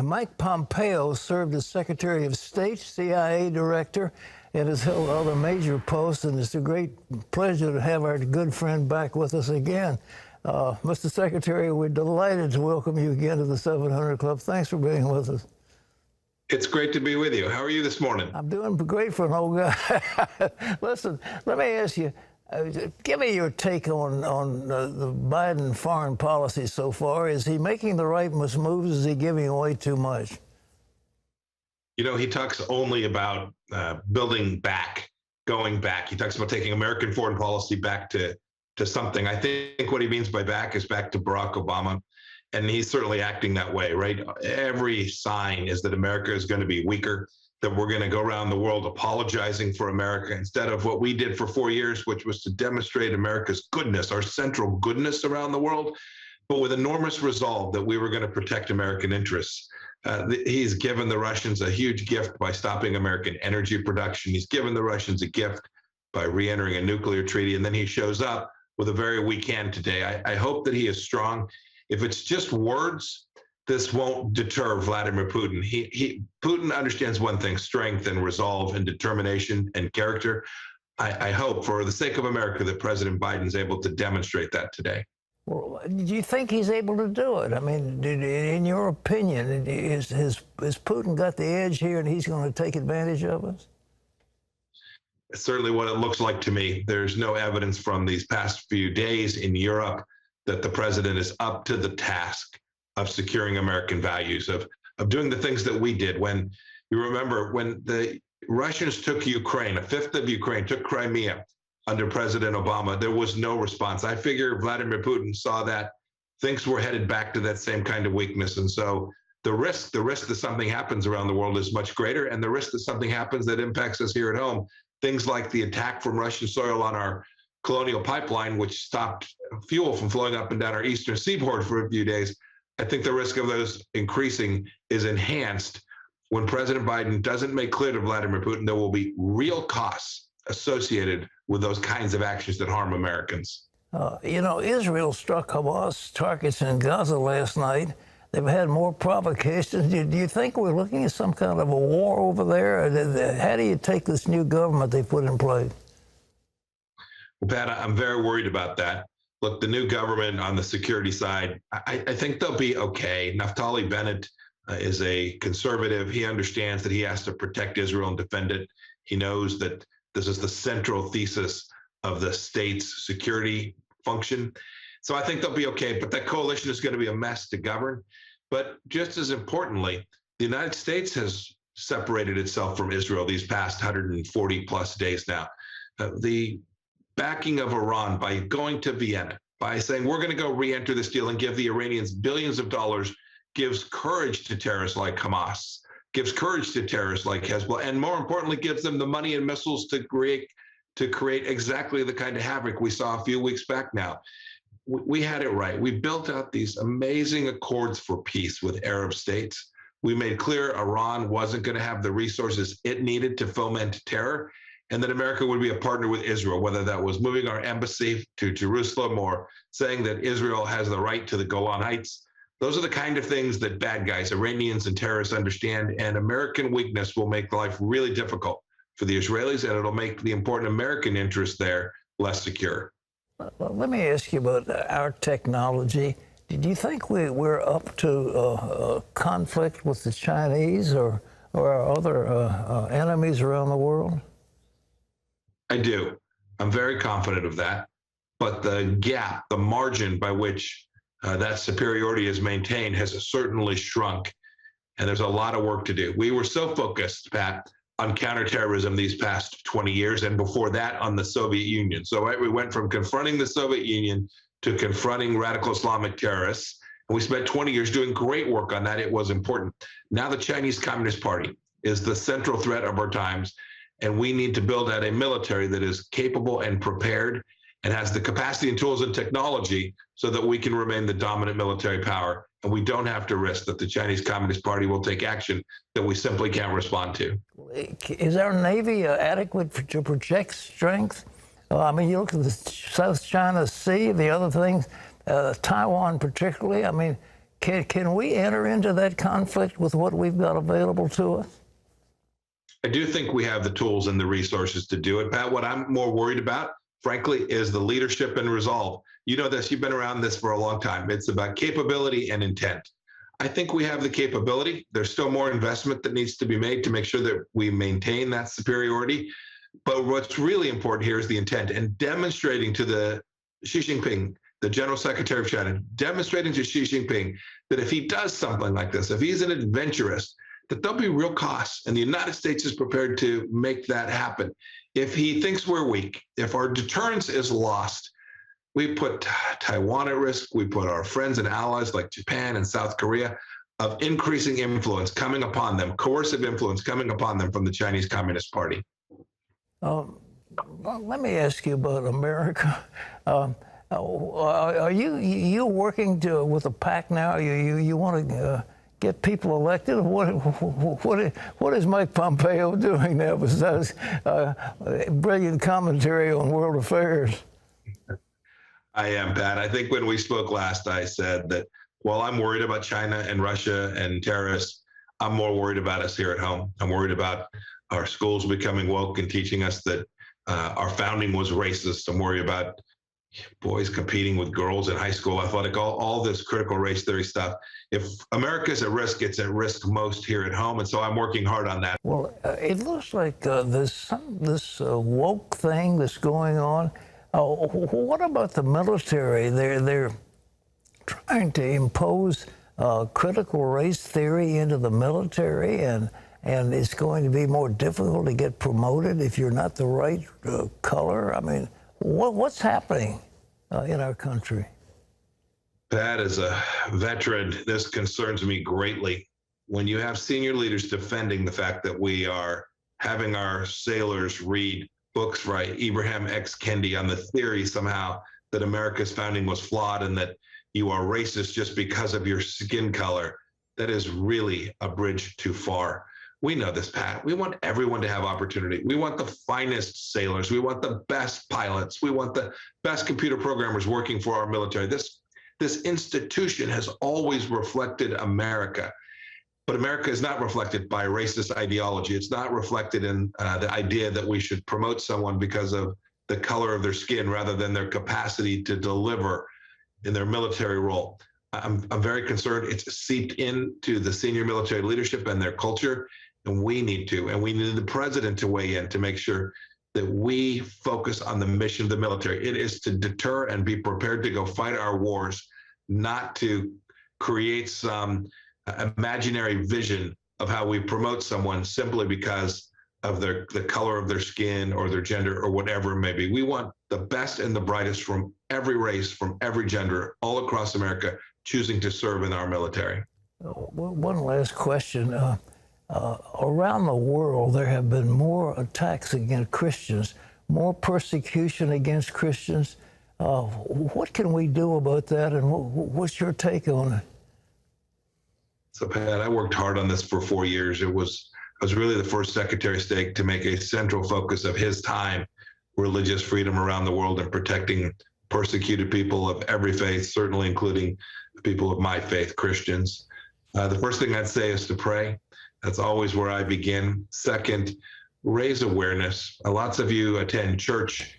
Mike Pompeo served as Secretary of State, CIA Director, and has held other major posts, and it's a great pleasure to have our good friend back with us again. Mr. Secretary, we're delighted to welcome you again to the 700 Club. Thanks for being with us. It's great to be with you. How are you this morning? I'm doing great for an old guy. Listen, let me ask you, give me your take on the Biden foreign policy so far. Is he making the right moves? Is he giving away too much? You know, he talks only about building back, going back. He talks about taking American foreign policy back to something. I think what he means by back is back to Barack Obama. And he's certainly acting that way, right? Every sign is that America is going to be weaker, that we're going to go around the world apologizing for America instead of what we did for 4 years, which was to demonstrate America's goodness, our central goodness around the world, but with enormous resolve that we were going to protect American interests. He's given the Russians a huge gift by stopping American energy production. He's given the Russians a gift by re-entering a nuclear treaty, and then he shows up with a very weak hand today. I hope that he is strong. If it's just words, this won't deter Vladimir Putin. Putin understands one thing: strength and resolve and determination and character. I hope, for the sake of America, that President Biden's able to demonstrate that today. Well, do you think he's able to do it? I mean, in your opinion, has Putin got the edge here and he's going to take advantage of us? It's certainly what it looks like to me. There's no evidence from these past few days in Europe that the president is up to the task of securing American values, of doing the things that we did. When you remember, when the Russians took Ukraine, a fifth of Ukraine, took Crimea under President Obama, there was no response. I figure Vladimir Putin saw that things were headed back to that same kind of weakness. And so the risk that something happens around the world is much greater, and the risk that something happens that impacts us here at home, things like the attack from Russian soil on our Colonial Pipeline, which stopped fuel from flowing up and down our eastern seaboard for a few days. I think the risk of those increasing is enhanced when President Biden doesn't make clear to Vladimir Putin there will be real costs associated with those kinds of actions that harm Americans. You know, Israel struck Hamas targets in Gaza last night. They've had more provocations. Do you think we're looking at some kind of a war over there? How do you take this new government they put in place? Well, Pat, I'm very worried about that. Look, the new government on the security side, I think they'll be okay. Naftali Bennett is a conservative. He understands that he has to protect Israel and defend it. He knows that this is the central thesis of the state's security function. So I think they'll be okay. But that coalition is going to be a mess to govern. But just as importantly, the United States has separated itself from Israel these past 140 plus days now. The backing of Iran by going to Vienna, by saying we're going to go re-enter this deal and give the Iranians billions of dollars, gives courage to terrorists like Hamas, gives courage to terrorists like Hezbollah, and more importantly, gives them the money and missiles to create exactly the kind of havoc we saw a few weeks back now. We had it right. We built out these amazing accords for peace with Arab states. We made clear Iran wasn't going to have the resources it needed to foment terror, and that America would be a partner with Israel, whether that was moving our embassy to Jerusalem or saying that Israel has the right to the Golan Heights. Those are the kind of things that bad guys, Iranians and terrorists understand, and American weakness will make life really difficult for the Israelis, and it'll make the important American interests there less secure. Well, let me ask you about our technology. Do you think we're up to conflict with the Chinese or our other enemies around the world? I do. I'm very confident of that. But the gap, the margin by which that superiority is maintained has certainly shrunk. And there's a lot of work to do. We were so focused, Pat, on counterterrorism these past 20 years, and before that on the Soviet Union. So we went from confronting the Soviet Union to confronting radical Islamic terrorists. And we spent 20 years doing great work on that. It was important. Now the Chinese Communist Party is the central threat of our times. And we need to build out a military that is capable and prepared and has the capacity and tools and technology so that we can remain the dominant military power. And we don't have to risk that the Chinese Communist Party will take action that we simply can't respond to. Is our Navy adequate to project strength? I mean, you look at the South China Sea, the other things, Taiwan particularly. I mean, Can we enter into that conflict with what we've got available to us? I do think we have the tools and the resources to do it, Pat. What I'm more worried about, frankly, is the leadership and resolve. You know this, you've been around this for a long time. It's about capability and intent. I think we have the capability. There's still more investment that needs to be made to make sure that we maintain that superiority. But what's really important here is the intent and demonstrating to the Xi Jinping, the General Secretary of China, demonstrating to Xi Jinping that if he does something like this, if he's an adventurous, that there'll be real costs. And the United States is prepared to make that happen. If he thinks we're weak, if our deterrence is lost, we put Taiwan at risk. We put our friends and allies like Japan and South Korea of increasing influence coming upon them, coercive influence coming upon them from the Chinese Communist Party. Well, let me ask you about America. Are you working with a PAC now? You want to get people elected? What is Mike Pompeo doing now besides brilliant commentary on world affairs? I am, Pat. I think when we spoke last, I said that while I'm worried about China and Russia and terrorists, I'm more worried about us here at home. I'm worried about our schools becoming woke and teaching us that our founding was racist. I'm worried about boys competing with girls in high school athletic, all this critical race theory stuff. If America's at risk, it's at risk most here at home. And so I'm working hard on that. Well, it looks like there's this woke thing that's going on. What about the military? They're trying to impose critical race theory into the military, and it's going to be more difficult to get promoted if you're not the right color. I mean, what's happening in our country? Pat, as a veteran, this concerns me greatly. When you have senior leaders defending the fact that we are having our sailors read books by Ibrahim X. Kendi on the theory somehow that America's founding was flawed and that you are racist just because of your skin color, that is really a bridge too far. We know this, Pat. We want everyone to have opportunity. We want the finest sailors. We want the best pilots. We want the best computer programmers working for our military. This institution has always reflected America. But America is not reflected by racist ideology. It's not reflected in the idea that we should promote someone because of the color of their skin rather than their capacity to deliver in their military role. I'm very concerned. It's seeped into the senior military leadership and their culture, and we need the president to weigh in to make sure that we focus on the mission of the military. It is to deter and be prepared to go fight our wars, not to create some imaginary vision of how we promote someone simply because of the color of their skin or their gender or whatever it may be. We want the best and the brightest from every race, from every gender, all across America, choosing to serve in our military. One last question. Around the world, there have been more attacks against Christians, more persecution against Christians. What can we do about that, and what's your take on it? So, Pat, I worked hard on this for 4 years. I was really the first Secretary of State to make a central focus of his time, religious freedom around the world and protecting persecuted people of every faith, certainly including the people of my faith, Christians. The first thing I'd say is to pray. That's always where I begin. Second, raise awareness. Lots of you attend church.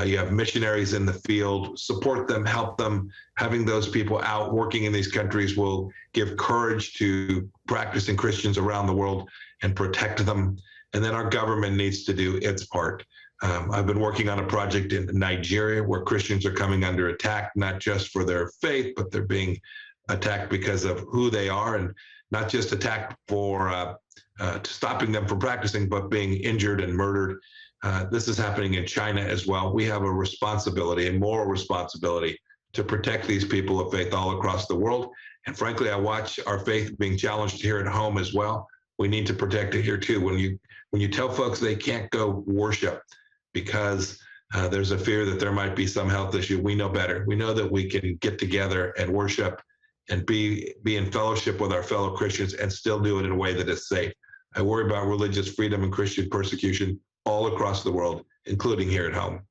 You have missionaries in the field. Support them, help them. Having those people out working in these countries will give courage to practicing Christians around the world and protect them. And then our government needs to do its part. I've been working on a project in Nigeria where Christians are coming under attack, not just for their faith, but they're being attacked because of who they are, and not just attacked for stopping them from practicing, but being injured and murdered. This is happening in China as well. We have a responsibility, a moral responsibility, to protect these people of faith all across the world. And frankly, I watch our faith being challenged here at home as well. We need to protect it here too. When you tell folks they can't go worship because there's a fear that there might be some health issue, we know better. We know that we can get together and worship and be in fellowship with our fellow Christians and still do it in a way that is safe. I worry about religious freedom and Christian persecution all across the world, including here at home.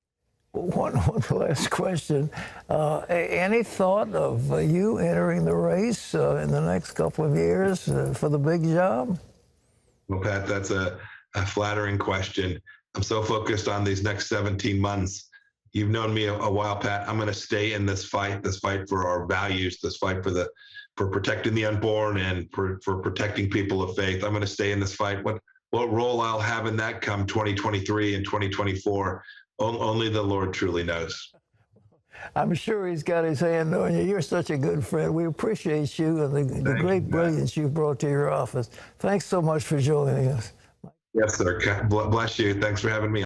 One last question. Any thought of you entering the race in the next couple of years for the big job? Well, Pat, that's a flattering question. I'm so focused on these next 17 months. You've known me a while, Pat. I'm going to stay in this fight for our values, this fight for protecting the unborn and for protecting people of faith. I'm going to stay in this fight. What role I'll have in that come 2023 and 2024, only the Lord truly knows. I'm sure he's got his hand on you. You're such a good friend. We appreciate you and the great brilliance you brought to your office. Thanks so much for joining us. Yes, sir. Bless you. Thanks for having me.